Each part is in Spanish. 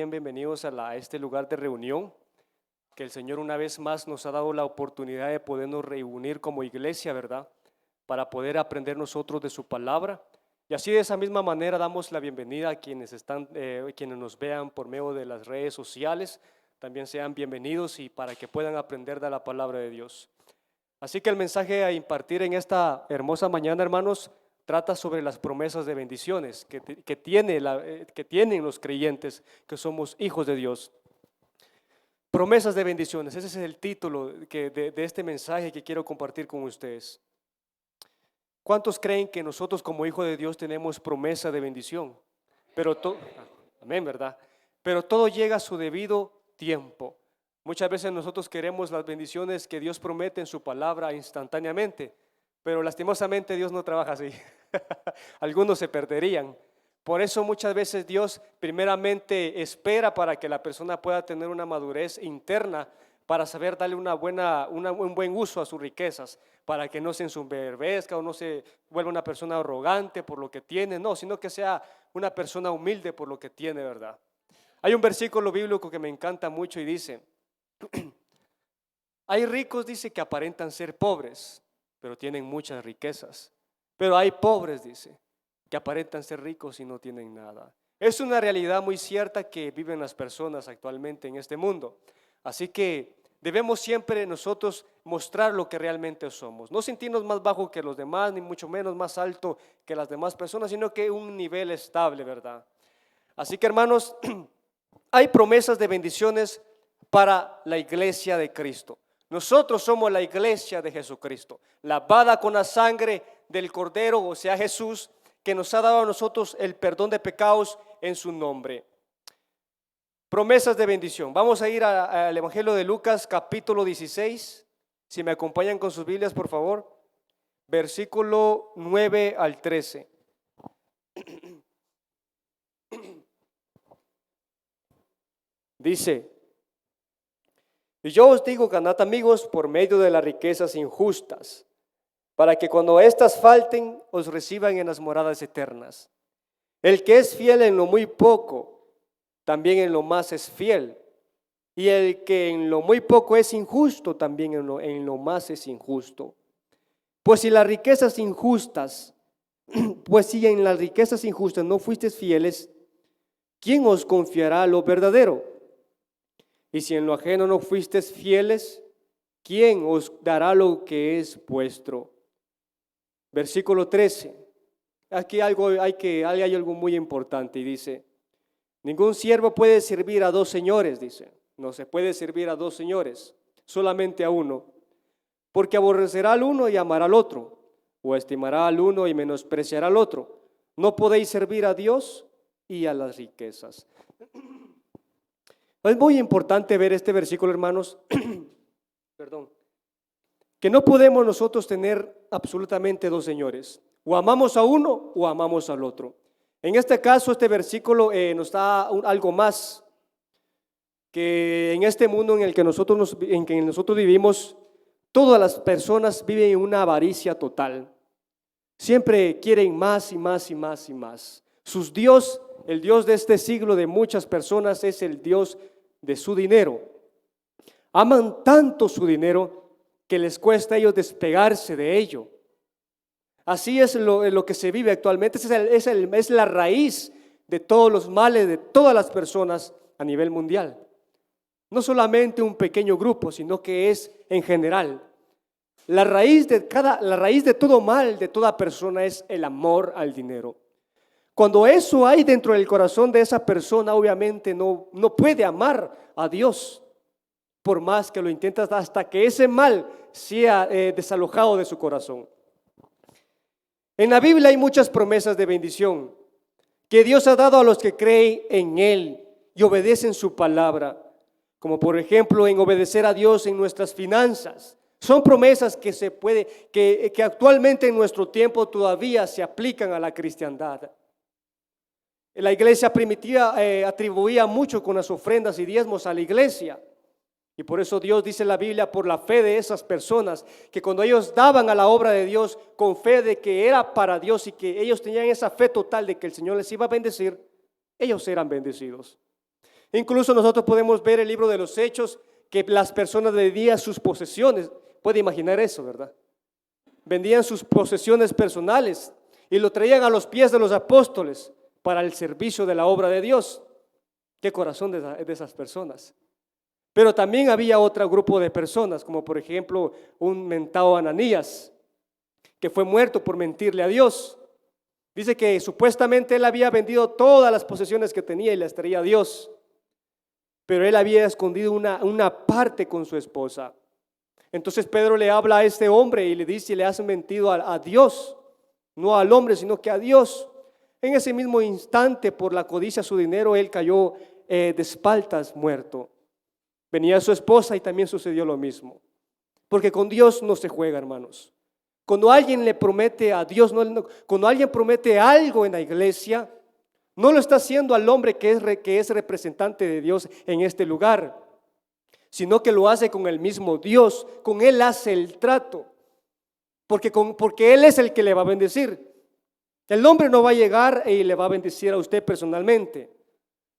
bienvenidos a este lugar de reunión, que el Señor una vez más nos ha dado la oportunidad de podernos reunir como iglesia, ¿verdad? Para poder aprender nosotros de su palabra. Y así de esa misma manera damos la bienvenida a quienes nos vean por medio de las redes sociales. También sean bienvenidos y para que puedan aprender de la palabra de Dios. Así que el mensaje a impartir en esta hermosa mañana, hermanos, trata sobre las promesas de bendiciones que tienen los creyentes que somos hijos de Dios. Promesas de bendiciones, ese es el título de este mensaje que quiero compartir con ustedes. ¿Cuántos creen que nosotros como hijos de Dios tenemos promesa de bendición? Amén, ¿verdad? Pero todo llega a su debido tiempo. Muchas veces nosotros queremos las bendiciones que Dios promete en su palabra instantáneamente, pero lastimosamente Dios no trabaja así. Algunos se perderían. Por eso muchas veces Dios primeramente espera para que la persona pueda tener una madurez interna para saber darle un buen uso a sus riquezas, para que no se ensoberbezca o no se vuelva una persona arrogante por lo que tiene, no, sino que sea una persona humilde por lo que tiene, ¿verdad? Hay un versículo bíblico que me encanta mucho y dice, hay ricos, dice, que aparentan ser pobres, pero tienen muchas riquezas. Pero hay pobres, dice, que aparentan ser ricos y no tienen nada. Es una realidad muy cierta que viven las personas actualmente en este mundo. Así que debemos siempre nosotros mostrar lo que realmente somos. No sentirnos más bajo que los demás, ni mucho menos más alto que las demás personas, sino que un nivel estable, ¿verdad? Así que, hermanos, hay promesas de bendiciones para la iglesia de Cristo. Nosotros somos la iglesia de Jesucristo, lavada con la sangre del Cordero, o sea Jesús, que nos ha dado a nosotros el perdón de pecados en su nombre. Promesas de bendición. Vamos a ir al Evangelio de Lucas, capítulo 16. Si me acompañan con sus Biblias, por favor. Versículo 9 al 13. Dice: y yo os digo, ganad amigos por medio de las riquezas injustas, para que cuando éstas falten, os reciban en las moradas eternas. El que es fiel en lo muy poco, también en lo más es fiel. Y el que en lo muy poco es injusto, también en lo más es injusto. Pues si en las riquezas injustas no fuisteis fieles, ¿quién os confiará lo verdadero? Y si en lo ajeno no fuisteis fieles, ¿quién os dará lo que es vuestro? Versículo 13. Aquí hay algo muy importante y dice: ningún siervo puede servir a dos señores, dice. No se puede servir a dos señores, solamente a uno. Porque aborrecerá al uno y amará al otro, o estimará al uno y menospreciará al otro. No podéis servir a Dios y a las riquezas. Es muy importante ver este versículo, hermanos, que no podemos nosotros tener absolutamente dos señores. O amamos a uno o amamos al otro. En este caso, este versículo nos da algo más, que en este mundo en el que nosotros vivimos, todas las personas viven en una avaricia total. Siempre quieren más y más y más y más. Sus Dios, el Dios de este siglo de muchas personas, es el Dios de su dinero. Aman tanto su dinero que les cuesta a ellos despegarse de ello. Así es lo que se vive actualmente. Es la raíz de todos los males de todas las personas a nivel mundial. No solamente un pequeño grupo, sino que es en general. La raíz de todo mal de toda persona es el amor al dinero. Cuando eso hay dentro del corazón de esa persona, obviamente no puede amar a Dios, por más que lo intentas, hasta que ese mal sea desalojado de su corazón. En la Biblia hay muchas promesas de bendición que Dios ha dado a los que creen en Él y obedecen su palabra, como por ejemplo en obedecer a Dios en nuestras finanzas. Son promesas que actualmente en nuestro tiempo todavía se aplican a la cristiandad. La iglesia primitiva atribuía mucho con las ofrendas y diezmos a la iglesia. Y por eso Dios dice en la Biblia, por la fe de esas personas, que cuando ellos daban a la obra de Dios con fe de que era para Dios y que ellos tenían esa fe total de que el Señor les iba a bendecir, ellos eran bendecidos. Incluso nosotros podemos ver el libro de los Hechos, que las personas vendían sus posesiones. Puede imaginar eso, ¿verdad? Vendían sus posesiones personales y lo traían a los pies de los apóstoles para el servicio de la obra de Dios. Qué corazón de esas personas. Pero también había otro grupo de personas, como por ejemplo un mentado Ananías, que fue muerto por mentirle a Dios. Dice que supuestamente él había vendido todas las posesiones que tenía y las traía a Dios, pero él había escondido una parte con su esposa. Entonces Pedro le habla a este hombre y le dice: le has mentido a Dios, no al hombre, sino que a Dios. En ese mismo instante, por la codicia a su dinero, él cayó de espaldas muerto. Venía su esposa y también sucedió lo mismo. Porque con Dios no se juega, hermanos. Cuando alguien le promete a Dios, cuando alguien promete algo en la iglesia, no lo está haciendo al hombre que es representante de Dios en este lugar, sino que lo hace con el mismo Dios. Con Él hace el trato, porque Él es el que le va a bendecir. El hombre no va a llegar y le va a bendecir a usted personalmente,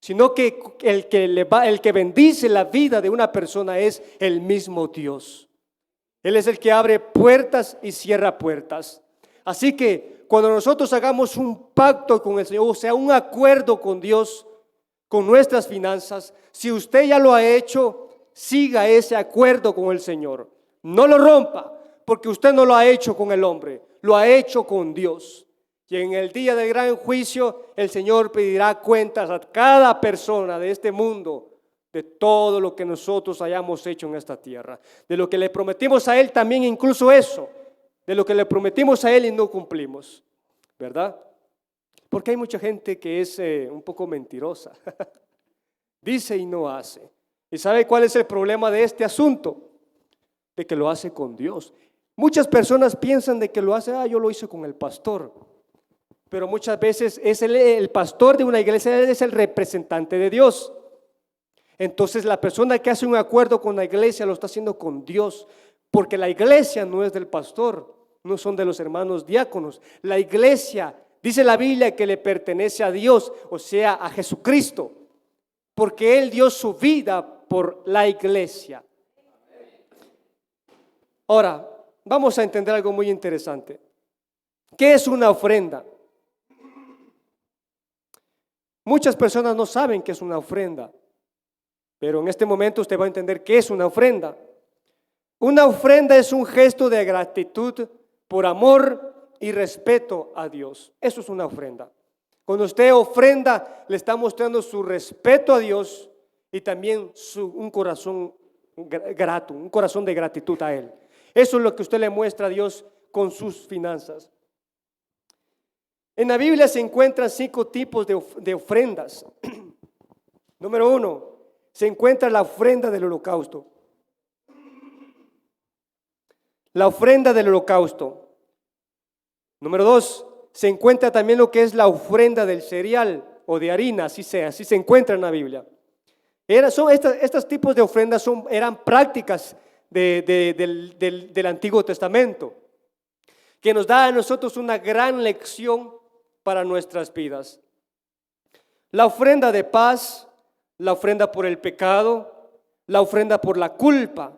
sino que el que bendice la vida de una persona es el mismo Dios. Él es el que abre puertas y cierra puertas. Así que cuando nosotros hagamos un pacto con el Señor, o sea, un acuerdo con Dios, con nuestras finanzas, si usted ya lo ha hecho, siga ese acuerdo con el Señor. No lo rompa, porque usted no lo ha hecho con el hombre, lo ha hecho con Dios. Y en el día del gran juicio, el Señor pedirá cuentas a cada persona de este mundo de todo lo que nosotros hayamos hecho en esta tierra, de lo que le prometimos a Él, también incluso eso, de lo que le prometimos a Él y no cumplimos, ¿verdad? Porque hay mucha gente que es un poco mentirosa, dice y no hace. ¿Y sabe cuál es el problema de este asunto? De que lo hace con Dios. Muchas personas piensan de que lo hace: yo lo hice con el pastor. Pero muchas veces es el pastor de una iglesia, él es el representante de Dios. Entonces la persona que hace un acuerdo con la iglesia lo está haciendo con Dios, porque la iglesia no es del pastor, no son de los hermanos diáconos. La iglesia, dice la Biblia, que le pertenece a Dios, o sea, a Jesucristo, porque Él dio su vida por la iglesia. Ahora, vamos a entender algo muy interesante. ¿Qué es una ofrenda? Muchas personas no saben qué es una ofrenda, pero en este momento usted va a entender qué es una ofrenda. Una ofrenda es un gesto de gratitud por amor y respeto a Dios. Eso es una ofrenda. Cuando usted ofrenda, le está mostrando su respeto a Dios y también un corazón grato, un corazón de gratitud a Él. Eso es lo que usted le muestra a Dios con sus finanzas. En la Biblia se encuentran 5 tipos de ofrendas. Número 1, se encuentra la ofrenda del holocausto. La ofrenda del holocausto. Número 2, se encuentra también lo que es la ofrenda del cereal o de harina, así se encuentra en la Biblia. Estos tipos de ofrendas eran prácticas del Antiguo Testamento, que nos da a nosotros una gran lección para nuestras vidas. La ofrenda de paz, la ofrenda por el pecado, la ofrenda por la culpa.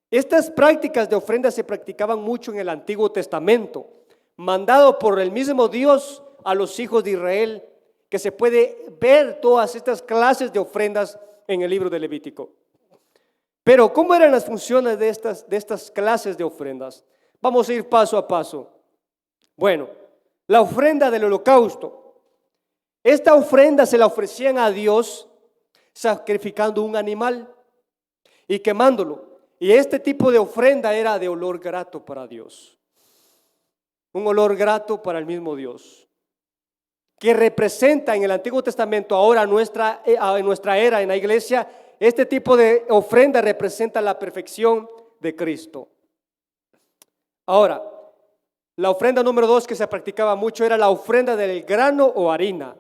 Estas prácticas de ofrenda se practicaban mucho en el Antiguo Testamento, mandado por el mismo Dios a los hijos de Israel, que se puede ver todas estas clases de ofrendas en el libro de Levítico. Pero ¿cómo eran las funciones de estas clases de ofrendas? Vamos a ir paso a paso. Bueno, la ofrenda del holocausto. Esta ofrenda se la ofrecían a Dios sacrificando un animal y quemándolo. Y este tipo de ofrenda era de olor grato para Dios. Un olor grato para el mismo Dios, que representa en el Antiguo Testamento, ahora en nuestra era en la iglesia, este tipo de ofrenda representa la perfección de Cristo. Ahora, la ofrenda número 2 que se practicaba mucho era la ofrenda del grano o harina.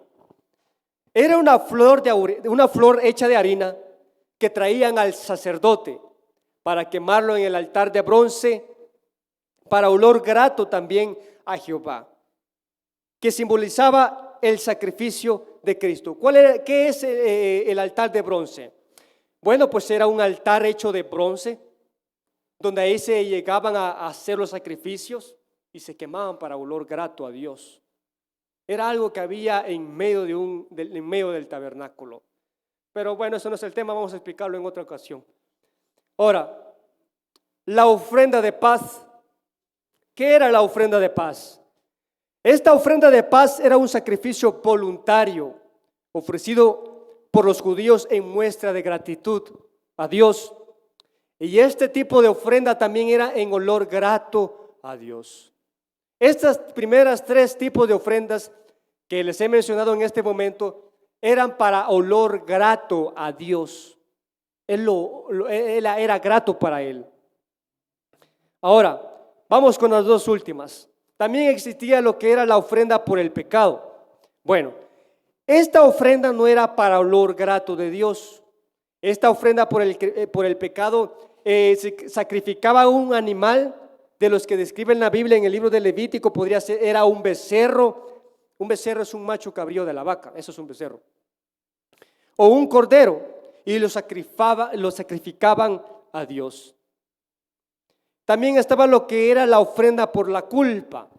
Era una flor hecha de harina que traían al sacerdote para quemarlo en el altar de bronce, para olor grato también a Jehová, que simbolizaba el sacrificio de Cristo. ¿Qué es el altar de bronce? Bueno, pues era un altar hecho de bronce, donde ahí se llegaban a hacer los sacrificios y se quemaban para olor grato a Dios. Era algo que había en medio, en medio del tabernáculo. Pero bueno, eso no es el tema, vamos a explicarlo en otra ocasión. Ahora, la ofrenda de paz. ¿Qué era la ofrenda de paz? Esta ofrenda de paz era un sacrificio voluntario ofrecido por los judíos en muestra de gratitud a Dios. Y este tipo de ofrenda también era en olor grato a Dios. Estas primeras tres tipos de ofrendas que les he mencionado en este momento eran para olor grato a Dios. Él era grato para él. Ahora, vamos con las dos últimas. También existía lo que era la ofrenda por el pecado. Bueno, esta ofrenda no era para olor grato de Dios. Esta ofrenda por el pecado se sacrificaba un animal de los que describe en la Biblia en el libro de Levítico. Era un becerro. Un becerro es un macho cabrío de la vaca, eso es un becerro. O un cordero, y lo sacrificaban a Dios. También estaba lo que era la ofrenda por la culpa.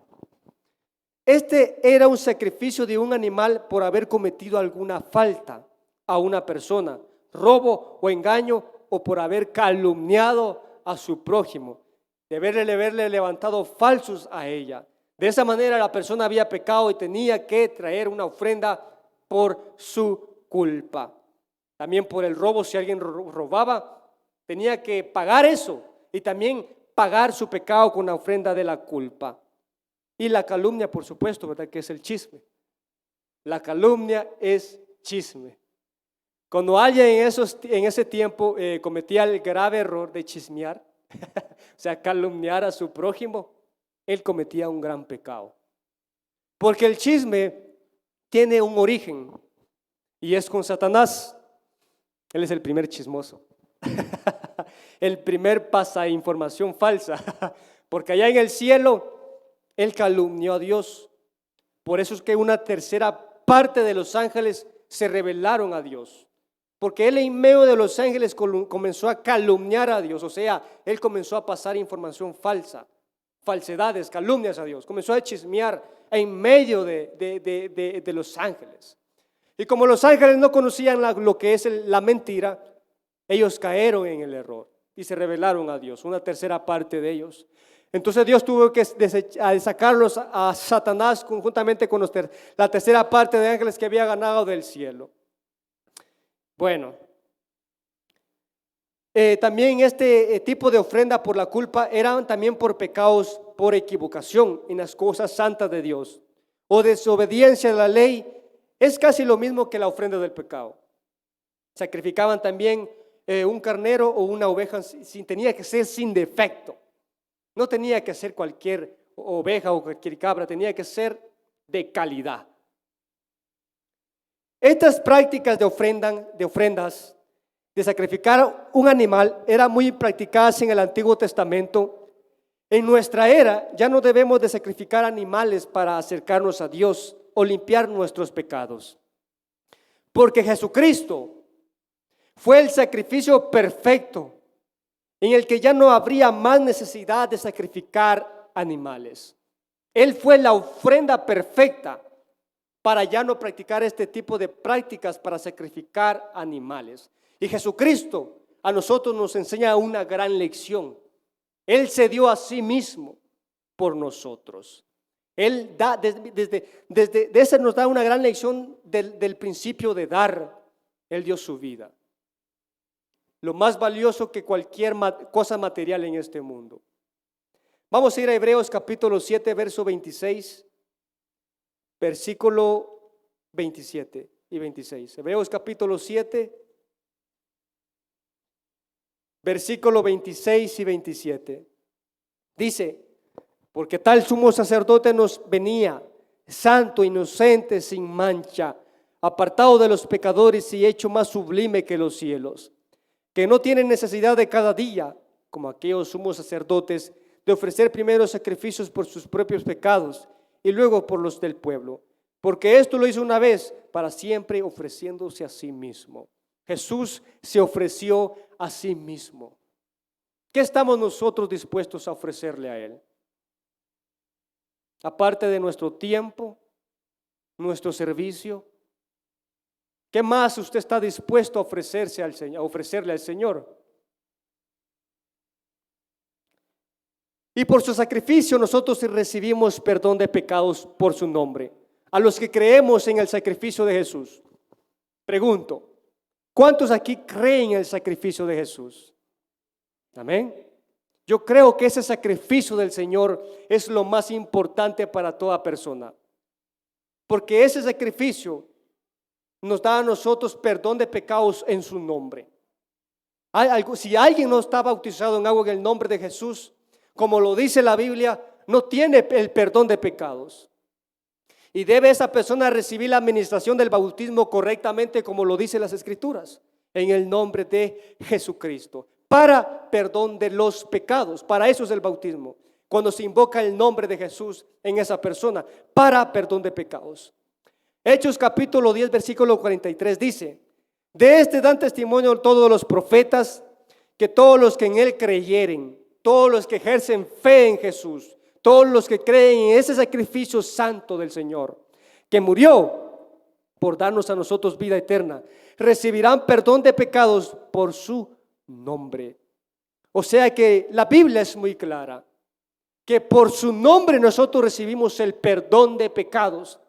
Este era un sacrificio de un animal por haber cometido alguna falta a una persona, robo o engaño, o por haber calumniado a su prójimo, de haberle levantado falsos a ella. De esa manera la persona había pecado y tenía que traer una ofrenda por su culpa. También por el robo, si alguien robaba, tenía que pagar eso y también pagar su pecado con la ofrenda de la culpa. Y la calumnia, por supuesto, ¿verdad? Que es el chisme. La calumnia es chisme. Cuando alguien en ese tiempo cometía el grave error de chismear, o sea, calumniar a su prójimo, él cometía un gran pecado. Porque el chisme tiene un origen y es con Satanás. Él es el primer chismoso. El primer pasa información falsa. Porque allá en el cielo, él calumnió a Dios. Por eso es que una tercera parte de los ángeles se rebelaron a Dios. Porque él en medio de los ángeles comenzó a calumniar a Dios. O sea, él comenzó a pasar información falsa, falsedades, calumnias a Dios. Comenzó a chismear en medio de los ángeles. Y como los ángeles no conocían lo que es la mentira, ellos cayeron en el error y se rebelaron a Dios, una tercera parte de ellos. Entonces Dios tuvo que sacarlos a Satanás conjuntamente con la tercera parte de ángeles que había ganado del cielo. Bueno, también este tipo de ofrenda por la culpa eran también por pecados por equivocación en las cosas santas de Dios o desobediencia a la ley. Es casi lo mismo que la ofrenda del pecado. Sacrificaban también un carnero o una oveja, tenía que ser sin defecto. No tenía que ser cualquier oveja o cualquier cabra, tenía que ser de calidad. Estas prácticas de ofrendas, de sacrificar un animal, eran muy practicadas en el Antiguo Testamento. En nuestra era ya no debemos de sacrificar animales para acercarnos a Dios o limpiar nuestros pecados, porque Jesucristo fue el sacrificio perfecto en el que ya no habría más necesidad de sacrificar animales. Él fue la ofrenda perfecta para ya no practicar este tipo de prácticas para sacrificar animales. Y Jesucristo a nosotros nos enseña una gran lección. Él se dio a sí mismo por nosotros. Él da, desde ese nos da una gran lección del principio de dar. Él dio su vida. Lo más valioso que cualquier cosa material en este mundo. Vamos a ir a Hebreos capítulo 7, verso 26, versículo 27 y 26. Hebreos capítulo 7, versículo 26 y 27. Dice: porque tal sumo sacerdote nos venía, santo, inocente, sin mancha, apartado de los pecadores y hecho más sublime que los cielos, que no tiene necesidad de cada día, como aquellos sumos sacerdotes, de ofrecer primero sacrificios por sus propios pecados y luego por los del pueblo, porque esto lo hizo una vez, para siempre ofreciéndose a sí mismo. Jesús se ofreció a sí mismo. ¿Qué estamos nosotros dispuestos a ofrecerle a Él? Aparte de nuestro tiempo, nuestro servicio, ¿qué más usted está dispuesto a ofrecerle al Señor? Y por su sacrificio nosotros recibimos perdón de pecados por su nombre. A los que creemos en el sacrificio de Jesús. Pregunto, ¿cuántos aquí creen en el sacrificio de Jesús? Amén. Yo creo que ese sacrificio del Señor es lo más importante para toda persona. Porque ese sacrificio nos da a nosotros perdón de pecados en su nombre. Si alguien no está bautizado en agua en el nombre de Jesús, como lo dice la Biblia, no tiene el perdón de pecados. Y debe esa persona recibir la administración del bautismo correctamente, como lo dicen las Escrituras, en el nombre de Jesucristo, para perdón de los pecados. Para eso es el bautismo, cuando se invoca el nombre de Jesús en esa persona, para perdón de pecados. Hechos capítulo 10, versículo 43 dice: de este dan testimonio todos los profetas, que todos los que en él creyeren, todos los que ejercen fe en Jesús, todos los que creen en ese sacrificio santo del Señor, que murió por darnos a nosotros vida eterna, recibirán perdón de pecados por su nombre. O sea que la Biblia es muy clara, que por su nombre nosotros recibimos el perdón de pecados.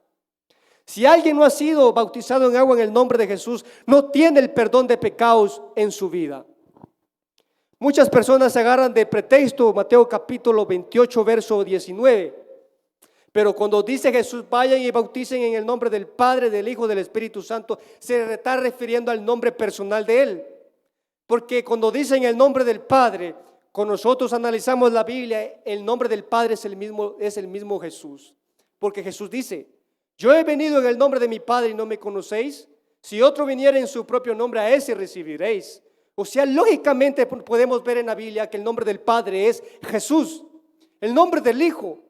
Si alguien no ha sido bautizado en agua en el nombre de Jesús, no tiene el perdón de pecados en su vida. Muchas personas se agarran de pretexto Mateo capítulo 28 verso 19. Pero cuando dice Jesús, vayan y bauticen en el nombre del Padre, del Hijo, del Espíritu Santo, se está refiriendo al nombre personal de Él. Porque cuando dice en el nombre del Padre, cuando nosotros analizamos la Biblia, el nombre del Padre es el mismo Jesús. Porque Jesús dice: yo he venido en el nombre de mi Padre y no me conocéis. Si otro viniera en su propio nombre, a ese recibiréis. O sea, lógicamente podemos ver en la Biblia que el nombre del Padre es Jesús. El nombre del Hijo,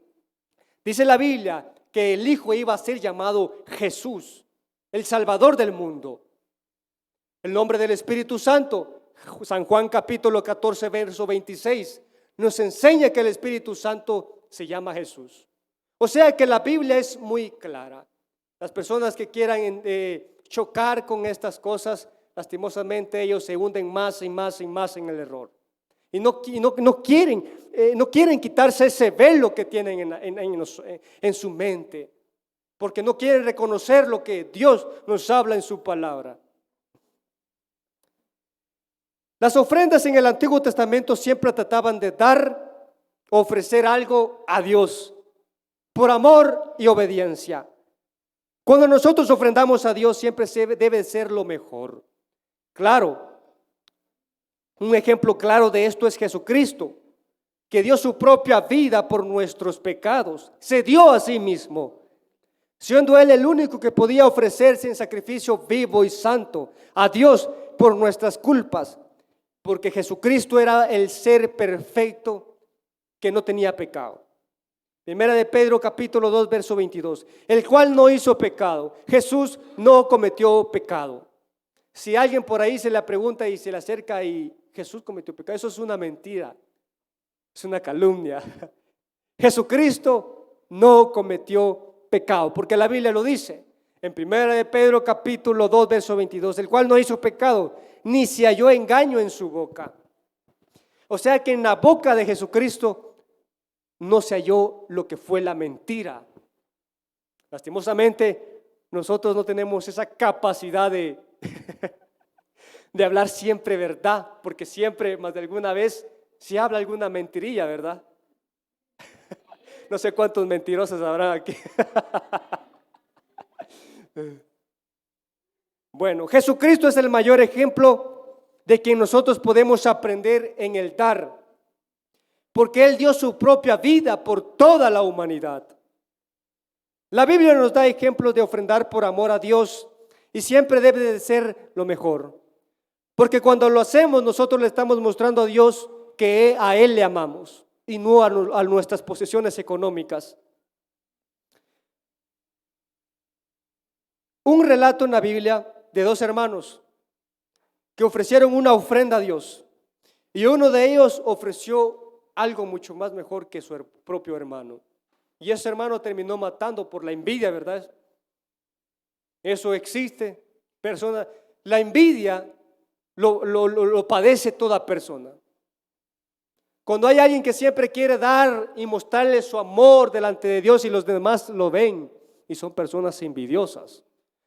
dice la Biblia que el Hijo iba a ser llamado Jesús, el Salvador del mundo. El nombre del Espíritu Santo, San Juan capítulo 14 verso 26, nos enseña que el Espíritu Santo se llama Jesús. O sea que la Biblia es muy clara. Las personas que quieran chocar con estas cosas, lastimosamente ellos se hunden más y más y más en el error. Y no quieren quitarse ese velo que tienen en su mente, porque no quieren reconocer lo que Dios nos habla en su palabra. Las ofrendas en el Antiguo Testamento siempre trataban de dar, ofrecer algo a Dios por amor y obediencia. Cuando nosotros ofrendamos a Dios, siempre debe ser lo mejor. Claro, un ejemplo claro de esto es Jesucristo, que dio su propia vida por nuestros pecados, se dio a sí mismo, siendo Él el único que podía ofrecerse en sacrificio vivo y santo a Dios por nuestras culpas, porque Jesucristo era el ser perfecto que no tenía pecado. Primera de Pedro capítulo 2 verso 22, el cual no hizo pecado. Jesús no cometió pecado. Si alguien por ahí se le pregunta y se le acerca y Jesús cometió pecado, eso es una mentira, es una calumnia. Jesucristo no cometió pecado, porque la Biblia lo dice en Primera de Pedro capítulo 2 verso 22, el cual no hizo pecado, ni se halló engaño en su boca. O sea que en la boca de Jesucristo no se halló lo que fue la mentira. Lastimosamente nosotros no tenemos esa capacidad de hablar siempre verdad, porque siempre, más de alguna vez, se habla alguna mentirilla, ¿verdad? No sé cuántos mentirosos habrá aquí. Bueno, Jesucristo es el mayor ejemplo de que nosotros podemos aprender en el dar, porque Él dio su propia vida por toda la humanidad. La Biblia nos da ejemplos de ofrendar por amor a Dios y siempre debe de ser lo mejor, porque cuando lo hacemos nosotros le estamos mostrando a Dios que a Él le amamos y no a nuestras posesiones económicas. un relato en la Biblia de dos hermanos que ofrecieron una ofrenda a Dios. Y uno de ellos ofreció algo mucho más mejor que su propio hermano. Y ese hermano terminó matando por la envidia, ¿verdad? Eso existe. La envidia lo padece toda persona. Cuando hay alguien que siempre quiere dar y mostrarle su amor delante de Dios y los demás lo ven y son personas envidiosas,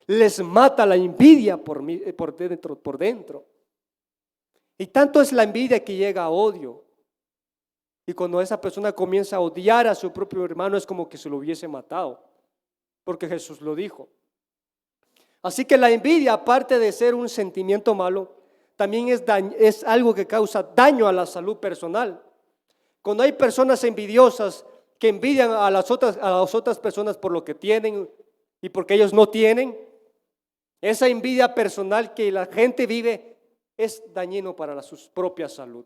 les mata la envidia por dentro. Y tanto es la envidia que llega a odio. Y cuando esa persona comienza a odiar a su propio hermano es como que se lo hubiese matado, porque Jesús lo dijo. Así que la envidia, aparte de ser un sentimiento malo, también es algo que causa daño a la salud personal. Cuando hay personas envidiosas que envidian a las otras personas por lo que tienen y porque ellos no tienen, esa envidia personal que la gente vive es dañino para su propia salud.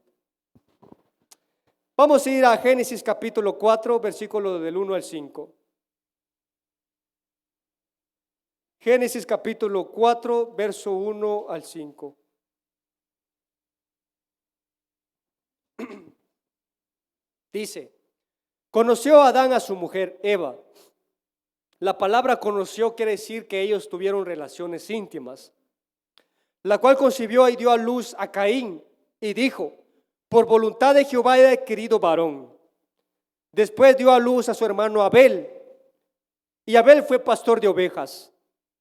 Vamos a ir a Génesis capítulo 4, versículo del 1 al 5. Génesis capítulo 4, verso 1 al 5. Dice, conoció Adán a su mujer Eva. La palabra conoció quiere decir que ellos tuvieron relaciones íntimas, la cual concibió y dio a luz a Caín y dijo, por voluntad de Jehová he adquirido varón. Después dio a luz a su hermano Abel, y Abel fue pastor de ovejas,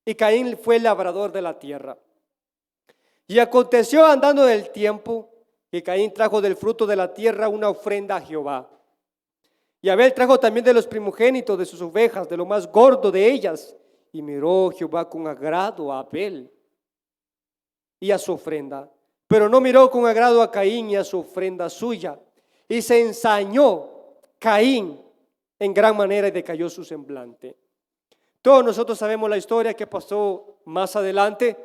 y Caín fue labrador de la tierra. Y aconteció andando del tiempo que Caín trajo del fruto de la tierra una ofrenda a Jehová. Y Abel trajo también de los primogénitos de sus ovejas, de lo más gordo de ellas. Y miró Jehová con agrado a Abel y a su ofrenda, pero no miró con agrado a Caín y a su ofrenda suya. Y se ensañó Caín en gran manera y decayó su semblante. Todos nosotros sabemos la historia que pasó más adelante.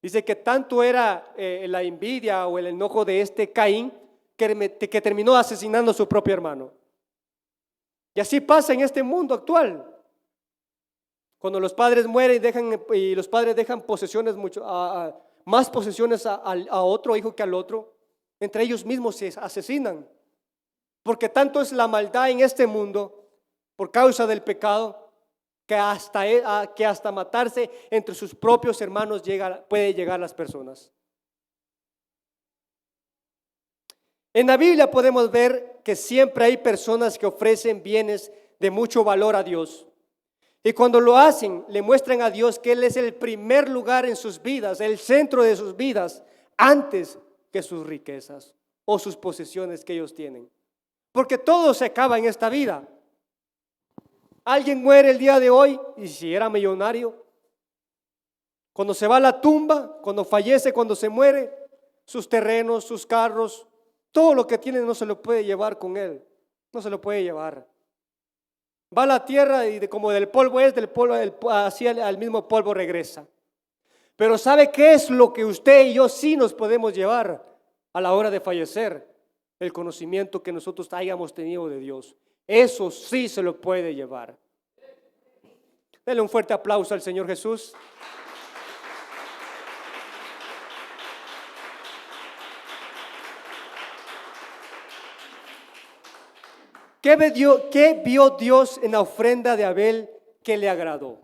Dice que tanto era la envidia o el enojo de este Caín que terminó asesinando a su propio hermano. Y así pasa en este mundo actual. Cuando los padres mueren y los padres dejan posesiones más posesiones a otro hijo que al otro, entre ellos mismos se asesinan. Porque tanto es la maldad en este mundo por causa del pecado que hasta matarse entre sus propios hermanos puede llegar las personas. En la Biblia podemos ver que siempre hay personas que ofrecen bienes de mucho valor a Dios. Y cuando lo hacen, le muestran a Dios que Él es el primer lugar en sus vidas, el centro de sus vidas, antes que sus riquezas o sus posesiones que ellos tienen. Porque todo se acaba en esta vida. Alguien muere el día de hoy y si era millonario, cuando se va a la tumba, cuando fallece, cuando se muere, sus terrenos, sus carros, todo lo que tiene no se lo puede llevar con él, no se lo puede llevar. Va a la tierra y como del polvo es, del polvo así al mismo polvo regresa. Pero ¿sabe qué es lo que usted y yo sí nos podemos llevar a la hora de fallecer? El conocimiento que nosotros hayamos tenido de Dios. Eso sí se lo puede llevar. Dele un fuerte aplauso al Señor Jesús. ¿Qué vio Dios en la ofrenda de Abel que le agradó?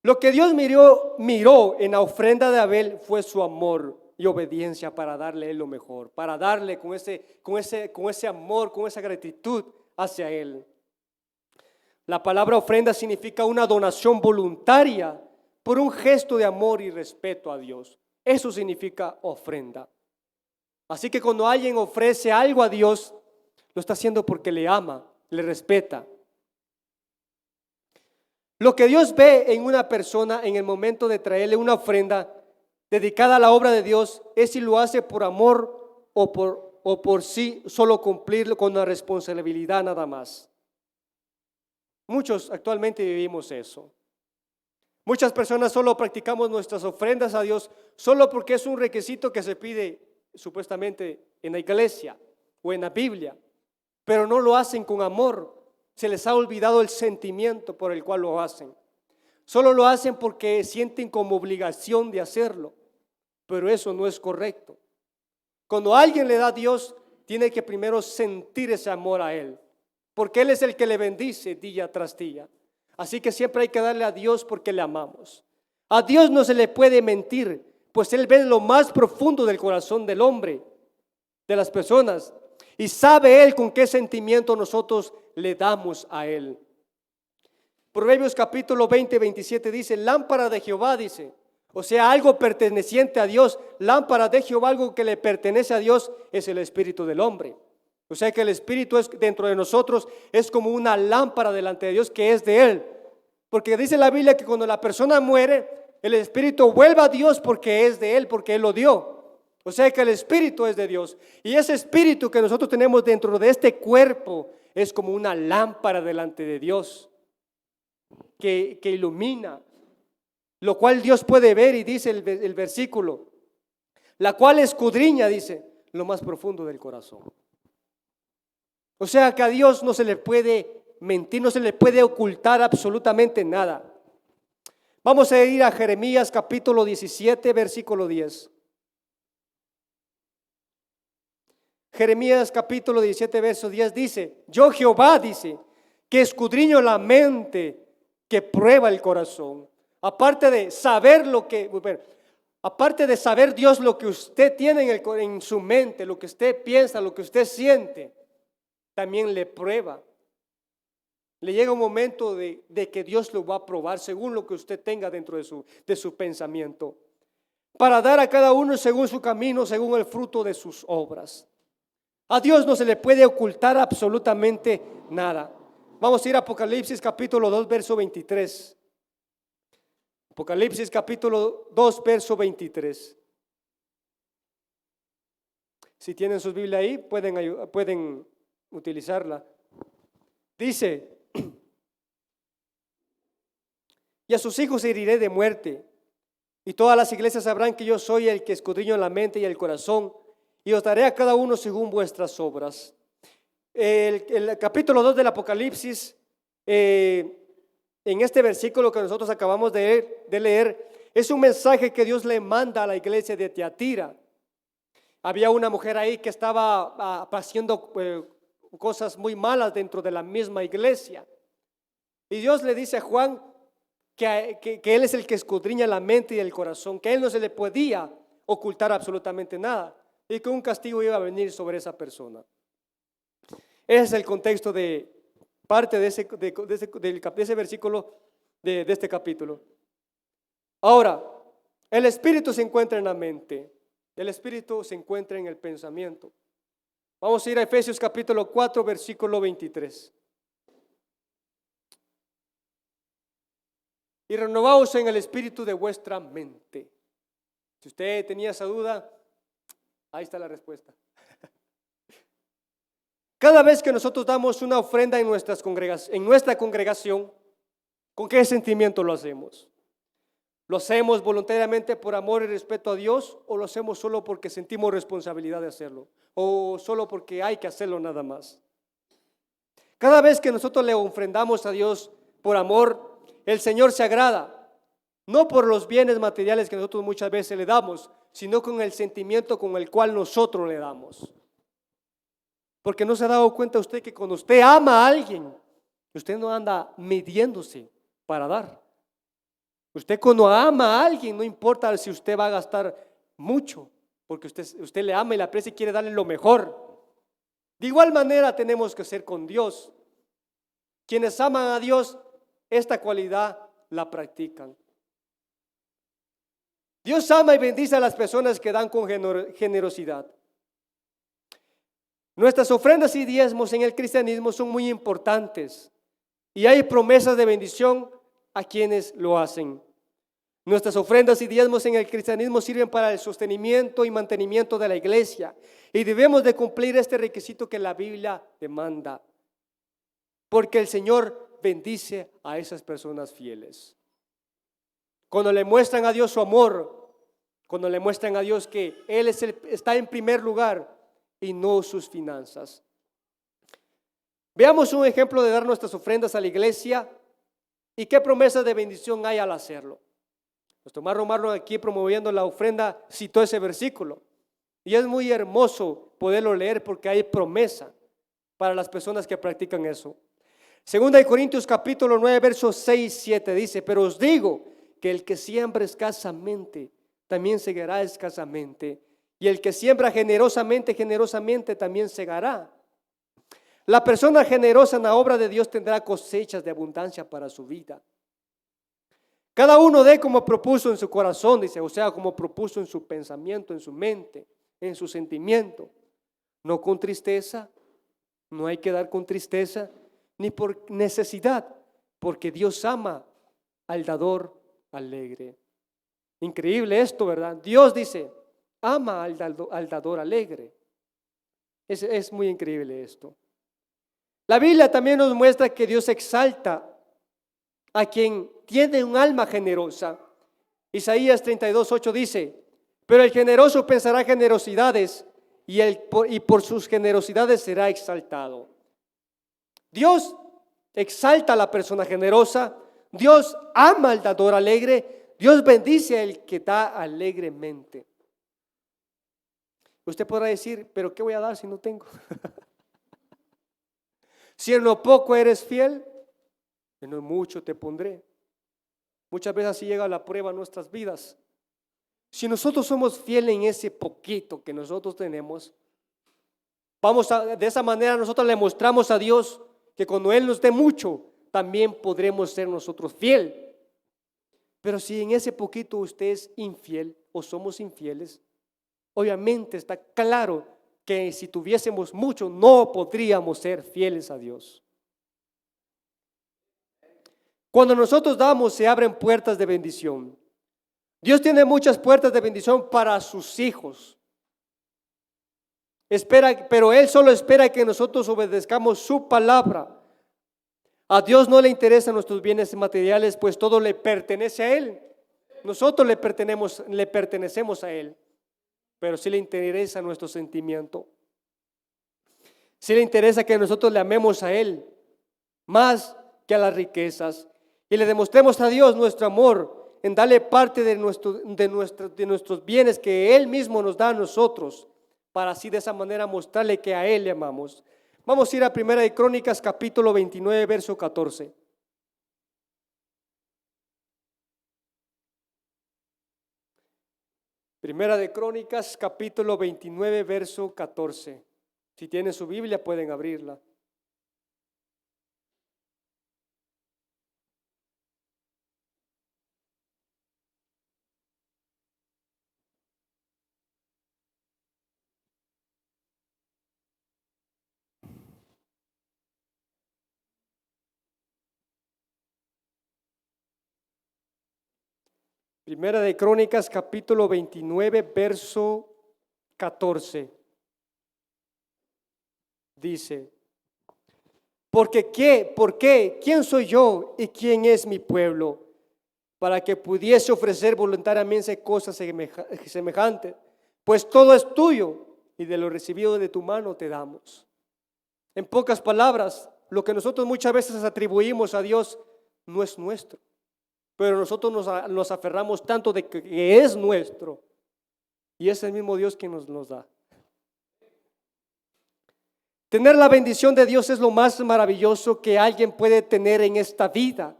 Lo que Dios miró en la ofrenda de Abel fue su amor y obediencia para darle lo mejor, para darle con ese amor, con esa gratitud hacia Él. La palabra ofrenda significa una donación voluntaria por un gesto de amor y respeto a Dios. Eso significa ofrenda. Así que cuando alguien ofrece algo a Dios, lo está haciendo porque le ama, le respeta. Lo que Dios ve en una persona en el momento de traerle una ofrenda dedicada a la obra de Dios es si lo hace por amor o por sí solo cumplirlo con la responsabilidad nada más. Muchos actualmente vivimos eso. Muchas personas solo practicamos nuestras ofrendas a Dios solo porque es un requisito que se pide supuestamente en la iglesia o en la Biblia, pero no lo hacen con amor. Se les ha olvidado el sentimiento por el cual lo hacen. Solo lo hacen porque sienten como obligación de hacerlo, pero eso no es correcto. Cuando alguien le da a Dios, tiene que primero sentir ese amor a Él, porque Él es el que le bendice día tras día. Así que siempre hay que darle a Dios porque le amamos. A Dios no se le puede mentir, pues Él ve lo más profundo del corazón del hombre, de las personas, y sabe Él con qué sentimiento nosotros le damos a Él. Proverbios capítulo 20, 27 dice, lámpara de Jehová, dice, o sea, algo perteneciente a Dios. Lámpara de Jehová, algo que le pertenece a Dios, es el espíritu del hombre. O sea que el espíritu es dentro de nosotros, es como una lámpara delante de Dios que es de Él. Porque dice la Biblia que cuando la persona muere, el espíritu vuelve a Dios porque es de Él, porque Él lo dio. O sea que el espíritu es de Dios. Y ese espíritu que nosotros tenemos dentro de este cuerpo es como una lámpara delante de Dios que ilumina, lo cual Dios puede ver, y dice el versículo, la cual escudriña, dice, lo más profundo del corazón. O sea que a Dios no se le puede mentir, no se le puede ocultar absolutamente nada. Vamos a ir a Jeremías capítulo 17, versículo 10. Jeremías capítulo 17, verso 10 dice, yo Jehová, dice, que escudriño la mente, que prueba el corazón. Aparte de saber aparte de saber Dios lo que usted tiene en su mente, lo que usted piensa, lo que usted siente, también le prueba. Le llega un momento de que Dios lo va a probar según lo que usted tenga dentro de su pensamiento, para dar a cada uno según su camino, según el fruto de sus obras. A Dios no se le puede ocultar absolutamente nada. Vamos a ir a Apocalipsis capítulo 2, verso 23. Apocalipsis capítulo 2, verso 23. Si tienen su Biblia ahí, pueden utilizarla. Dice, y a sus hijos heriré de muerte, y todas las iglesias sabrán que yo soy el que escudriño la mente y el corazón, y os daré a cada uno según vuestras obras. El capítulo 2 del Apocalipsis, en este versículo que nosotros acabamos de leer, es un mensaje que Dios le manda a la iglesia de Tiatira. Había una mujer ahí que estaba haciendo cosas muy malas dentro de la misma iglesia. Y Dios le dice a Juan que Él es el que escudriña la mente y el corazón, que Él no se le podía ocultar absolutamente nada y que un castigo iba a venir sobre esa persona. Ese es el contexto de parte de ese versículo de este capítulo. Ahora, el espíritu se encuentra en la mente, el espíritu se encuentra en el pensamiento. Vamos a ir a Efesios capítulo 4, versículo 23. Y renovaos en el espíritu de vuestra mente. Si usted tenía esa duda, ahí está la respuesta. Cada vez que nosotros damos una ofrenda en nuestra congregación, ¿con qué sentimiento lo hacemos? ¿Lo hacemos voluntariamente por amor y respeto a Dios, o lo hacemos solo porque sentimos responsabilidad de hacerlo, o solo porque hay que hacerlo nada más? Cada vez que nosotros le ofrendamos a Dios por amor, el Señor se agrada, no por los bienes materiales que nosotros muchas veces le damos, sino con el sentimiento con el cual nosotros le damos. Porque no se ha dado cuenta usted que cuando usted ama a alguien, usted no anda midiéndose para dar. Usted cuando ama a alguien, no importa si usted va a gastar mucho, porque usted le ama y le aprecia y quiere darle lo mejor. De igual manera tenemos que ser con Dios. Quienes aman a Dios, esta cualidad la practican. Dios ama y bendice a las personas que dan con generosidad. Nuestras ofrendas y diezmos en el cristianismo son muy importantes y hay promesas de bendición a quienes lo hacen. Nuestras ofrendas y diezmos en el cristianismo sirven para el sostenimiento y mantenimiento de la iglesia y debemos de cumplir este requisito que la Biblia demanda, porque el Señor bendice a esas personas fieles. Cuando le muestran a Dios su amor, cuando le muestran a Dios que Él está en primer lugar y no sus finanzas. Veamos un ejemplo de dar nuestras ofrendas a la iglesia ¿Y qué promesa de bendición hay al hacerlo? Nuestro hermano Marlon aquí promoviendo la ofrenda citó ese versículo. Y es muy hermoso poderlo leer porque hay promesa para las personas que practican eso. Segunda de Corintios capítulo 9 versos 6 y 7 dice: pero os digo que el que siembra escasamente también segará escasamente, y el que siembra generosamente, generosamente también segará. La persona generosa en la obra de Dios tendrá cosechas de abundancia para su vida. Cada uno dé como propuso en su corazón, dice, o sea, como propuso en su pensamiento, en su mente, en su sentimiento. No con tristeza, no hay que dar con tristeza, ni por necesidad, porque Dios ama al dador alegre. Increíble esto, ¿verdad? Dios dice, ama al dador alegre. Es muy increíble esto. La Biblia también nos muestra que Dios exalta a quien tiene un alma generosa. Isaías 32:8 dice: pero el generoso pensará generosidades y por sus generosidades será exaltado. Dios exalta a la persona generosa, Dios ama al dador alegre, Dios bendice al que da alegremente. Usted podrá decir, pero ¿qué voy a dar si no tengo? Si en lo poco eres fiel, en lo mucho te pondré. Muchas veces así llega la prueba a nuestras vidas. Si nosotros somos fieles en ese poquito que nosotros tenemos, de esa manera nosotros le mostramos a Dios que cuando Él nos dé mucho, también podremos ser nosotros fiel. Pero si en ese poquito usted es infiel o somos infieles, obviamente está claro que si tuviésemos mucho no podríamos ser fieles a Dios. Cuando nosotros damos se abren puertas de bendición. Dios tiene muchas puertas de bendición para sus hijos. Pero Él solo espera que nosotros obedezcamos su palabra. A Dios no le interesan nuestros bienes materiales, pues todo le pertenece a Él. Nosotros le pertenecemos a Él, pero sí le interesa nuestro sentimiento. Sí le interesa que nosotros le amemos a Él más que a las riquezas y le demostremos a Dios nuestro amor en darle parte de nuestros bienes que Él mismo nos da a nosotros, para así de esa manera mostrarle que a Él le amamos. Vamos a ir a Primera de Crónicas capítulo 29 verso 14. Primera de Crónicas capítulo 29 verso 14. Si tienen su Biblia pueden abrirla. Primera de Crónicas capítulo 29 verso 14. Dice: ¿Por qué? ¿Quién soy yo y quién es mi pueblo para que pudiese ofrecer voluntariamente cosas semejantes? Pues todo es tuyo y de lo recibido de tu mano te damos. En pocas palabras, lo que nosotros muchas veces atribuimos a Dios no es nuestro, pero nosotros nos aferramos tanto de que es nuestro, y es el mismo Dios quien nos da. Tener la bendición de Dios es lo más maravilloso que alguien puede tener en esta vida,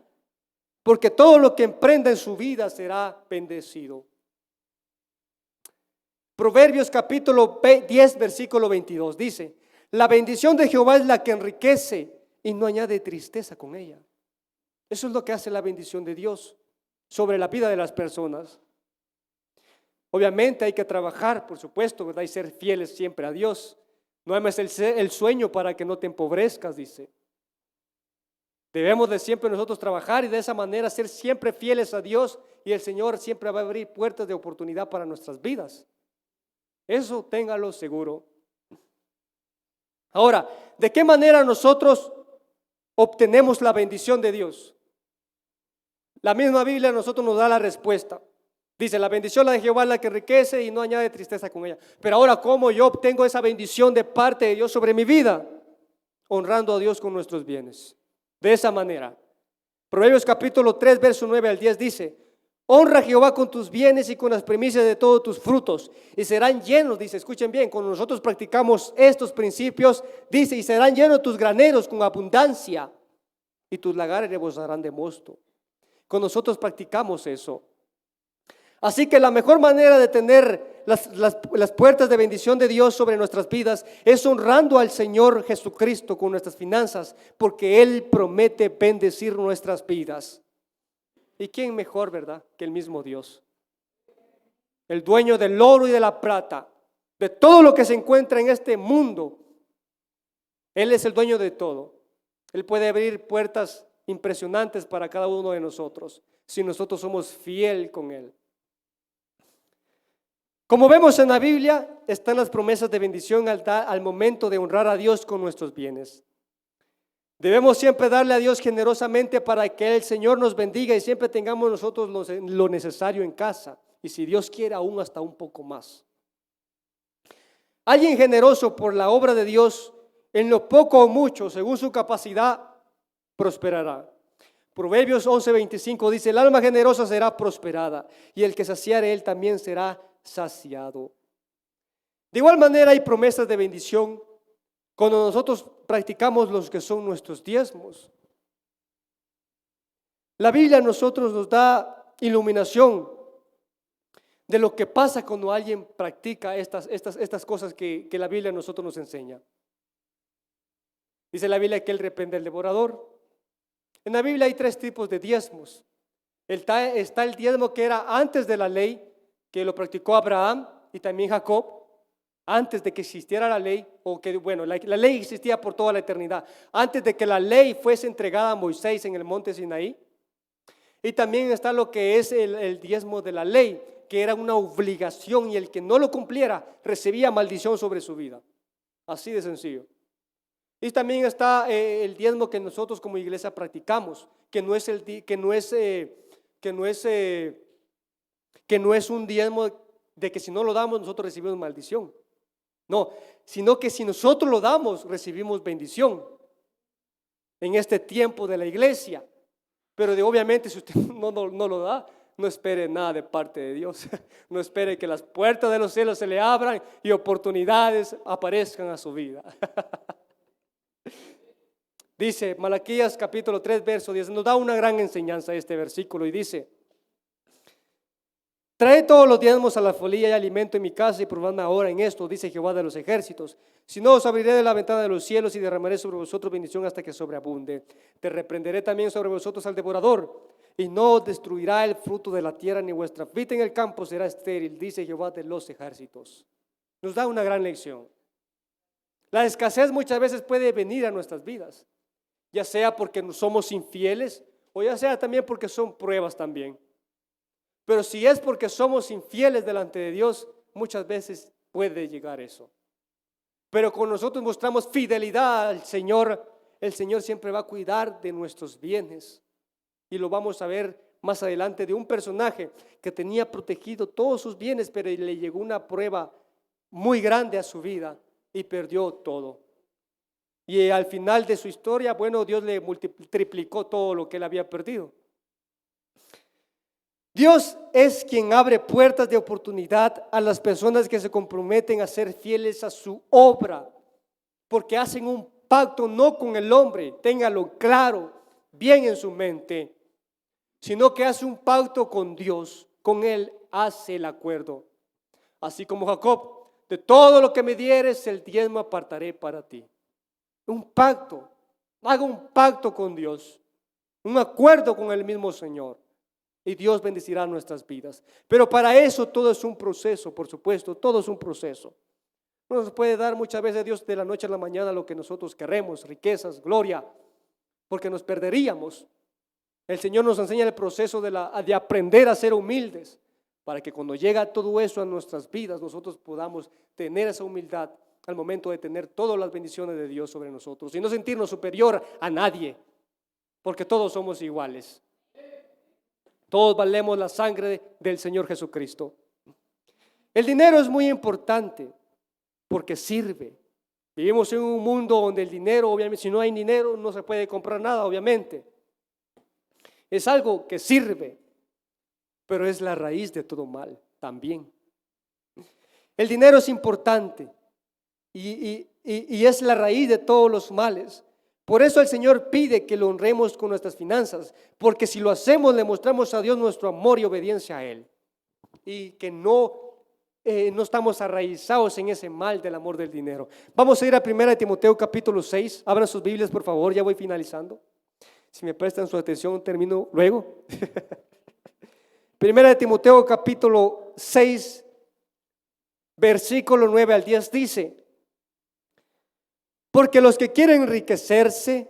porque todo lo que emprenda en su vida será bendecido. Proverbios capítulo 10 versículo 22 dice: la bendición de Jehová es la que enriquece y no añade tristeza con ella. Eso es lo que hace la bendición de Dios sobre la vida de las personas. Obviamente hay que trabajar, por supuesto, ¿verdad? Y ser fieles siempre a Dios. No ames el sueño para que no te empobrezcas, dice. Debemos de siempre nosotros trabajar y de esa manera ser siempre fieles a Dios, y el Señor siempre va a abrir puertas de oportunidad para nuestras vidas. Eso téngalo seguro. Ahora, ¿de qué manera nosotros obtenemos la bendición de Dios? La misma Biblia a nosotros nos da la respuesta. Dice: la bendición de Jehová es la que enriquece y no añade tristeza con ella. Pero ahora, ¿cómo yo obtengo esa bendición de parte de Dios sobre mi vida? Honrando a Dios con nuestros bienes. De esa manera. Proverbios capítulo 3, verso 9 al 10 dice: honra a Jehová con tus bienes y con las primicias de todos tus frutos, y serán llenos, dice, escuchen bien, cuando nosotros practicamos estos principios, dice, y serán llenos tus graneros con abundancia, y tus lagares rebosarán de mosto. Cuando nosotros practicamos eso. Así que la mejor manera de tener las puertas de bendición de Dios sobre nuestras vidas es honrando al Señor Jesucristo con nuestras finanzas, porque Él promete bendecir nuestras vidas. ¿Y quién mejor, verdad, que el mismo Dios? El dueño del oro y de la plata, de todo lo que se encuentra en este mundo. Él es el dueño de todo. Él puede abrir puertas impresionantes para cada uno de nosotros, si nosotros somos fiel con Él. Como vemos en la Biblia, están las promesas de bendición al momento de honrar a Dios con nuestros bienes. Debemos siempre darle a Dios generosamente para que el Señor nos bendiga y siempre tengamos nosotros lo necesario en casa. Y si Dios quiere, aún hasta un poco más. Alguien generoso por la obra de Dios, en lo poco o mucho, según su capacidad, prosperará. Proverbios 11:25 dice: el alma generosa será prosperada, y el que saciare él también será saciado. De igual manera hay promesas de bendición cuando nosotros practicamos los que son nuestros diezmos. La Biblia a nosotros nos da iluminación de lo que pasa cuando alguien practica estas cosas que la Biblia a nosotros nos enseña. Dice la Biblia que Él reprende al devorador. En la Biblia hay 3 tipos de diezmos. Está el diezmo que era antes de la ley, que lo practicó Abraham y también Jacob, antes de que existiera la ley, la ley existía por toda la eternidad, antes de que la ley fuese entregada a Moisés en el monte Sinaí. Y también está lo que es el diezmo de la ley, que era una obligación, y el que no lo cumpliera recibía maldición sobre su vida. Así de sencillo. Y también está el diezmo que nosotros como iglesia practicamos, que no es un diezmo de que si no lo damos nosotros recibimos maldición. No, sino que si nosotros lo damos recibimos bendición en este tiempo de la iglesia. Pero obviamente si usted no lo da, no espere nada de parte de Dios. No espere que las puertas de los cielos se le abran y oportunidades aparezcan a su vida. Dice Malaquías capítulo 3 verso 10, nos da una gran enseñanza este versículo y dice: trae todos los diezmos a la folía y alimento en mi casa y probadme ahora en esto, dice Jehová de los ejércitos. Si no, os abriré de la ventana de los cielos y derramaré sobre vosotros bendición hasta que sobreabunde. Te reprenderé también sobre vosotros al devorador, y no os destruirá el fruto de la tierra, ni vuestra vid en el campo será estéril, dice Jehová de los ejércitos. Nos da una gran lección. La escasez muchas veces puede venir a nuestras vidas, ya sea porque somos infieles o ya sea también porque son pruebas también. Pero si es porque somos infieles delante de Dios, muchas veces puede llegar eso. Pero cuando nosotros mostramos fidelidad al Señor, el Señor siempre va a cuidar de nuestros bienes. Y lo vamos a ver más adelante de un personaje que tenía protegido todos sus bienes, pero le llegó una prueba muy grande a su vida y perdió todo. Y al final de su historia, Dios le triplicó todo lo que él había perdido. Dios es quien abre puertas de oportunidad a las personas que se comprometen a ser fieles a su obra, porque hacen un pacto no con el hombre, téngalo claro, bien en su mente, sino que hace un pacto con Dios, con Él hace el acuerdo. Así como Jacob, de todo lo que me dieres, el diezmo apartaré para ti. Un pacto, haga un pacto con Dios, un acuerdo con el mismo Señor. Y Dios bendecirá nuestras vidas. Pero para eso todo es un proceso, por supuesto, todo es un proceso. No nos puede dar muchas veces Dios de la noche a la mañana lo que nosotros queremos, riquezas, gloria, porque nos perderíamos. El Señor nos enseña el proceso de aprender a ser humildes, para que cuando llega todo eso a nuestras vidas, nosotros podamos tener esa humildad al momento de tener todas las bendiciones de Dios sobre nosotros y no sentirnos superior a nadie, porque todos somos iguales. Todos valemos la sangre del Señor Jesucristo. El dinero es muy importante porque sirve. Vivimos en un mundo donde el dinero, obviamente, si no hay dinero no se puede comprar nada, obviamente. es algo que sirve, pero es la raíz de todo mal también. El dinero es importante y es la raíz de todos los males. Por eso el Señor pide que lo honremos con nuestras finanzas, porque si lo hacemos le mostramos a Dios nuestro amor y obediencia a Él, y que no estamos arraizados en ese mal del amor del dinero. Vamos a ir a 1 Timoteo capítulo 6. Abran sus Biblias, por favor, ya voy finalizando. Si me prestan su atención, termino luego. 1 Timoteo capítulo 6, versículo 9 al 10 dice: porque los que quieren enriquecerse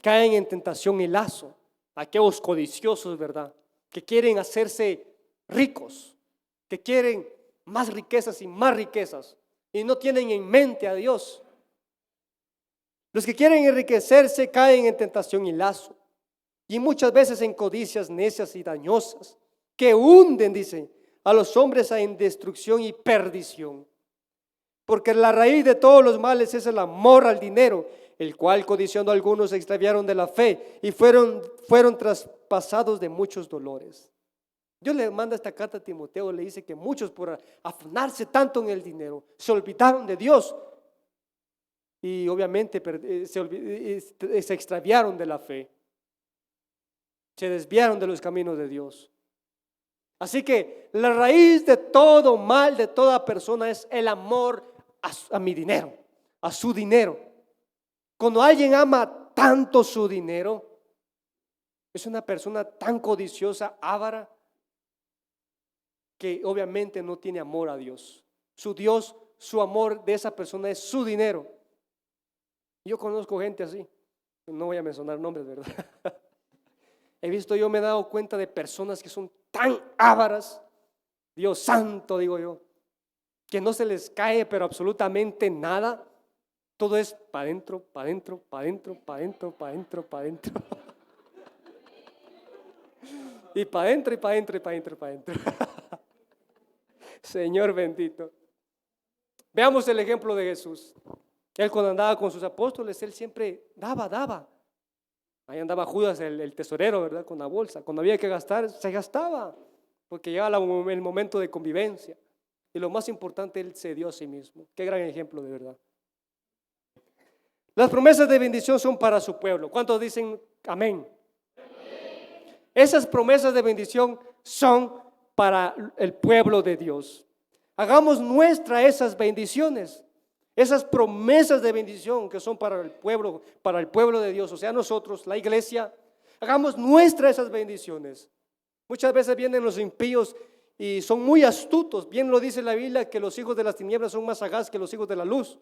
caen en tentación y lazo. Aquellos codiciosos, ¿verdad? Que quieren hacerse ricos, que quieren más riquezas y no tienen en mente a Dios. Los que quieren enriquecerse caen en tentación y lazo, y muchas veces en codicias necias y dañosas, que hunden, dice, a los hombres en destrucción y perdición. Porque la raíz de todos los males es el amor al dinero, el cual codiciando algunos se extraviaron de la fe y fueron traspasados de muchos dolores. Dios le manda esta carta a Timoteo, le dice que muchos por afanarse tanto en el dinero se olvidaron de Dios y obviamente se extraviaron de la fe, se desviaron de los caminos de Dios. Así que la raíz de todo mal, de toda persona, es el amor a mi dinero, a su dinero. Cuando alguien ama tanto su dinero, es una persona tan codiciosa, avara, que obviamente no tiene amor a Dios. Su Dios, su amor de esa persona es su dinero. Yo conozco gente así, no voy a mencionar nombres, ¿verdad? Yo me he dado cuenta de personas que son tan ávaras, Dios santo, digo yo, que no se les cae pero absolutamente nada. Todo es para adentro, para adentro, para adentro, para adentro, para adentro, para adentro. Y para adentro, y para adentro, y para adentro, para adentro. Señor bendito. Veamos el ejemplo de Jesús. Él cuando andaba con sus apóstoles, él siempre daba. Ahí andaba Judas, el tesorero, ¿verdad? Con la bolsa. Cuando había que gastar, se gastaba, porque llegaba el momento de convivencia. Y lo más importante, él se dio a sí mismo. Qué gran ejemplo, de verdad. Las promesas de bendición son para su pueblo. ¿Cuántos dicen amén? Esas promesas de bendición son para el pueblo de Dios. Hagamos nuestra esas bendiciones, esas promesas de bendición que son para el pueblo de Dios, o sea, nosotros, la iglesia. Hagamos nuestra esas bendiciones. Muchas veces vienen los impíos y son muy astutos. Bien lo dice la Biblia, que los hijos de las tinieblas son más sagaces que los hijos de la luz.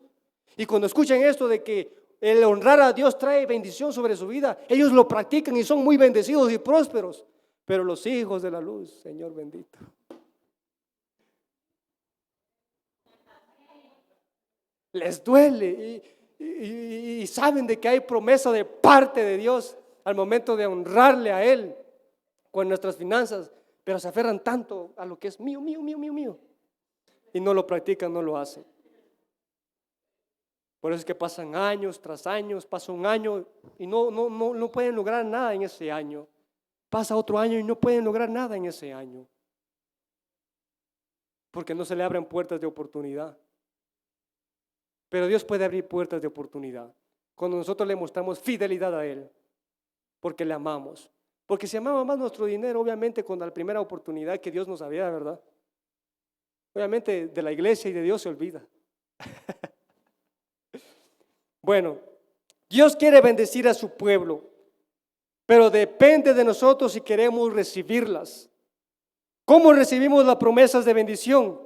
Y cuando escuchan esto de que el honrar a Dios trae bendición sobre su vida, ellos lo practican y son muy bendecidos y prósperos. Pero los hijos de la luz, Señor bendito, les duele y saben de que hay promesa de parte de Dios al momento de honrarle a Él con nuestras finanzas, pero se aferran tanto a lo que es mío y no lo practican, no lo hacen. Por eso es que pasan años tras años, pasa un año y no pueden lograr nada en ese año. Pasa otro año y no pueden lograr nada en ese año, porque no se le abren puertas de oportunidad. Pero Dios puede abrir puertas de oportunidad cuando nosotros le mostramos fidelidad a Él, porque le amamos. Porque si amamos más nuestro dinero, obviamente con la primera oportunidad que Dios nos había, ¿verdad? Obviamente de la iglesia y de Dios se olvida. Bueno, Dios quiere bendecir a su pueblo, pero depende de nosotros si queremos recibirlas. ¿Cómo recibimos las promesas de bendición?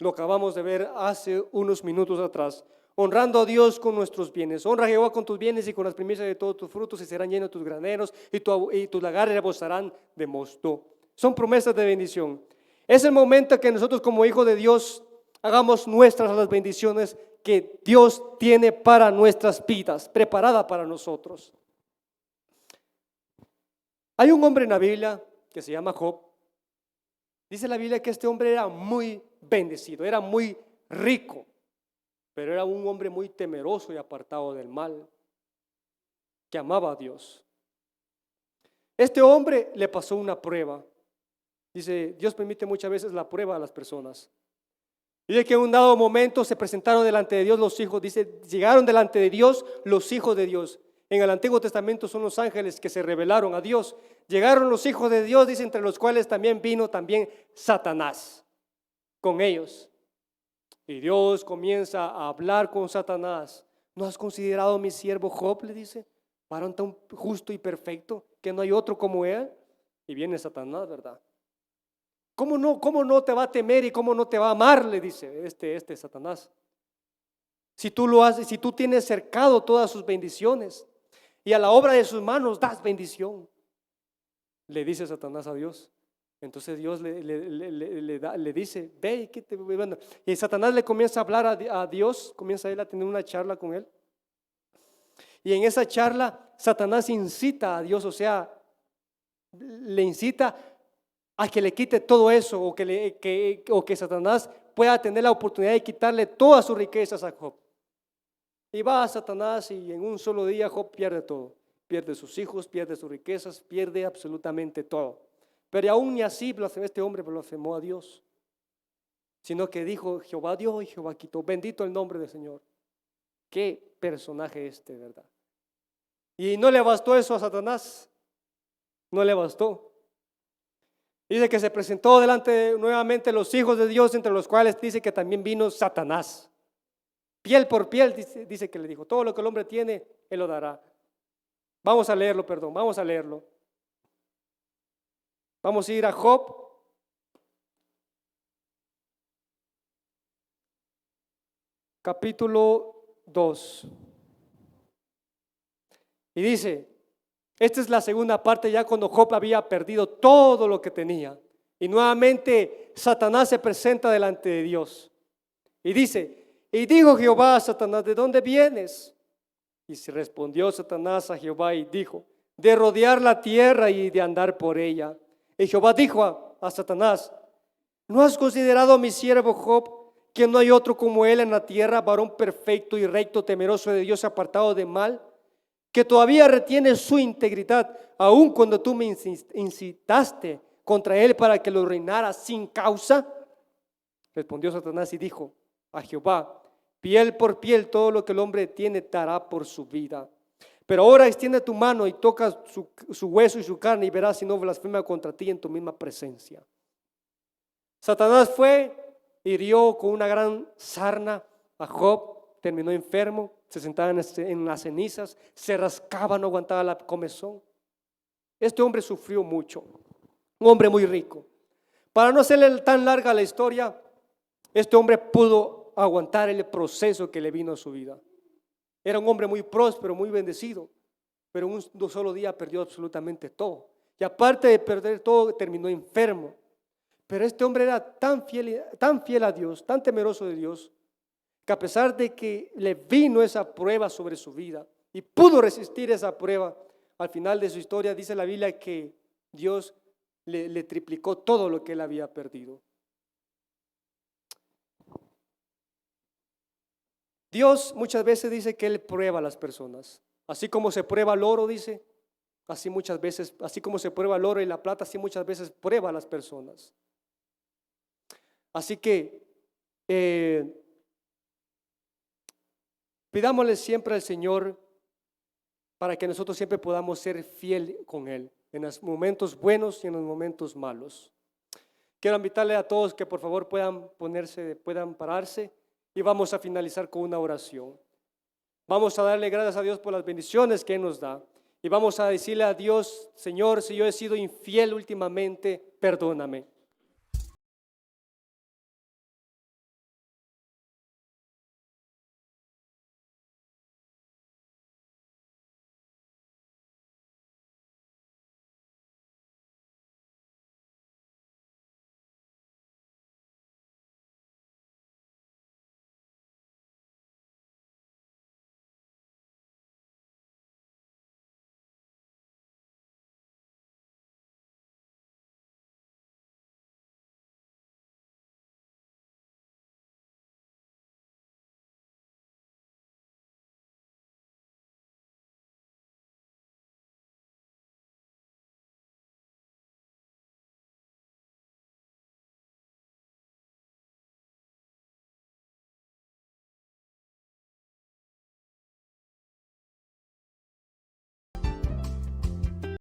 Lo acabamos de ver hace unos minutos atrás. Honrando a Dios con nuestros bienes. Honra a Jehová con tus bienes y con las primicias de todos tus frutos, y serán llenos tus graneros y tus lagares rebosarán de mosto. Son promesas de bendición. Es el momento que nosotros como hijos de Dios hagamos nuestras las bendiciones que Dios tiene para nuestras vidas, preparada para nosotros. Hay un hombre en la Biblia que se llama Job. Dice la Biblia que este hombre era muy bendecido, era muy rico, pero era un hombre muy temeroso y apartado del mal, que amaba a Dios. Este hombre le pasó una prueba. Dice, Dios permite muchas veces la prueba a las personas. Dice que en un dado momento se presentaron delante de Dios los hijos. Dice, llegaron delante de Dios los hijos de Dios. En el Antiguo Testamento son los ángeles que se rebelaron a Dios. Llegaron los hijos de Dios, dice, entre los cuales también vino también Satanás con ellos. Y Dios comienza a hablar con Satanás. ¿No has considerado a mi siervo Job?, le dice, varón tan justo y perfecto, que no hay otro como él. Y viene Satanás, ¿verdad? ¿Cómo no te va a temer y cómo no te va a amar?, le dice este Satanás. Si tú lo haces, si tú tienes cercado todas sus bendiciones y a la obra de sus manos das bendición, le dice Satanás a Dios. Entonces Dios le dice, ve y bueno. Y Satanás le comienza a hablar a Dios, comienza él a tener una charla con él. Y en esa charla Satanás incita a Dios, o sea, le incita a que le quite todo eso, o que Satanás pueda tener la oportunidad de quitarle todas sus riquezas a Job. Y va a Satanás y en un solo día Job pierde todo. Pierde sus hijos, pierde sus riquezas, pierde absolutamente todo. Pero aún ni así este hombre blasfemó a Dios, sino que dijo, Jehová dio y Jehová quitó. Bendito el nombre del Señor. Qué personaje ¿verdad? Y no le bastó eso a Satanás. No le bastó. Dice que se presentó delante nuevamente los hijos de Dios, entre los cuales dice que también vino Satanás. Piel por piel, dice que le dijo, todo lo que el hombre tiene, él lo dará. Vamos a leerlo, vamos a leerlo. Vamos a ir a Job. Capítulo 2. Y dice, esta es la segunda parte ya cuando Job había perdido todo lo que tenía. Y nuevamente Satanás se presenta delante de Dios. Y dice, y dijo Jehová a Satanás, ¿de dónde vienes? Y se respondió Satanás a Jehová y dijo, de rodear la tierra y de andar por ella. Y Jehová dijo a Satanás, ¿no has considerado a mi siervo Job, que no hay otro como él en la tierra, varón perfecto y recto, temeroso de Dios, apartado de mal, que todavía retiene su integridad, aun cuando tú me incitaste contra él para que lo reinara sin causa? Respondió Satanás y dijo a Jehová, piel por piel, todo lo que el hombre tiene dará por su vida. Pero ahora extiende tu mano y toca su hueso y su carne y verás si no blasfema contra ti en tu misma presencia. Satanás fue, hirió con una gran sarna a Job, terminó enfermo, se sentaba en las cenizas, se rascaba, no aguantaba la comezón. Este hombre sufrió mucho, un hombre muy rico. Para no hacerle tan larga la historia, este hombre pudo aguantar el proceso que le vino a su vida. Era un hombre muy próspero, muy bendecido, pero en un solo día perdió absolutamente todo. Y aparte de perder todo, terminó enfermo. Pero este hombre era tan fiel a Dios, tan temeroso de Dios, que a pesar de que le vino esa prueba sobre su vida y pudo resistir esa prueba, al final de su historia dice la Biblia que Dios le triplicó todo lo que él había perdido. Dios muchas veces dice que Él prueba a las personas. Así como se prueba el oro, dice, así muchas veces, así como se prueba el oro y la plata, así muchas veces prueba a las personas. Así que pidámosle siempre al Señor para que nosotros siempre podamos ser fiel con Él, en los momentos buenos y en los momentos malos. Quiero invitarle a todos que por favor puedan pararse. Y vamos a finalizar con una oración. Vamos a darle gracias a Dios por las bendiciones que Él nos da. Y vamos a decirle a Dios, Señor, si yo he sido infiel últimamente, perdóname.